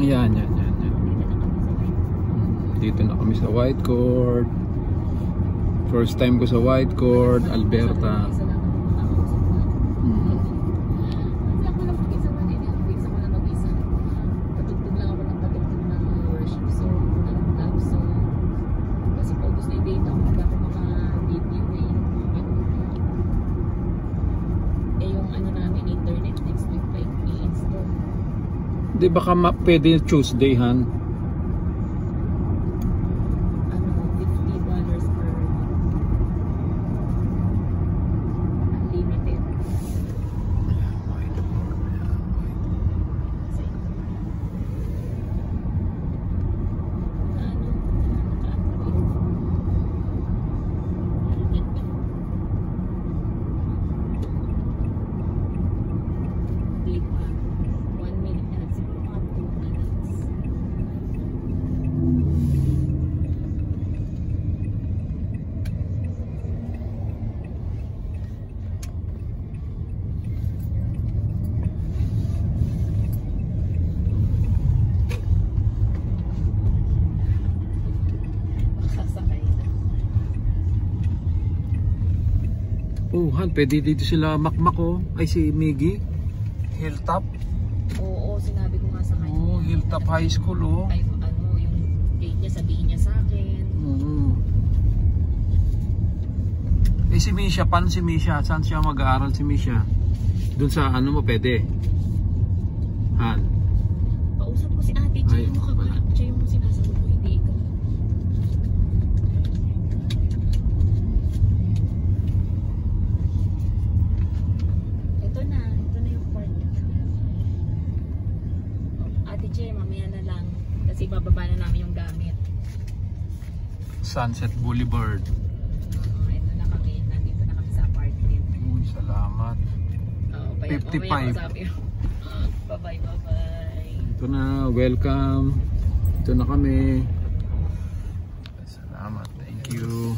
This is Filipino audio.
Yan. Dito na kami sa White Court. First time ko sa White Court, Alberta. Di baka pwede Tuesday, Han? Ano, $50 per unlimited. Oh, Han, pwede dito sila makmak, oh. Ay, si Miggy. Hilltop. Oo, sinabi ko nga sa kanya. Oh, Hilltop High School, oh. Ay, ano, yung date niya, sabihin niya sa akin. Eh, si Misha, paano si Misha? Saan siya mag-aaral si Misha? Doon sa ano mo pwede? Han. Pausap ko si ate, Jay, mo ka ba? Jay, mo sinasagot ko, hindi ikaw. Ito na yung part. Ate Jay, mamaya na lang. Kasi bababa na namin yung gamit. Sunset Boulevard. Ito na kami. Nandito na kami sa apartment. Salamat. 55. Bye-bye. Ito na, welcome. Ito na kami. Salamat, thank you.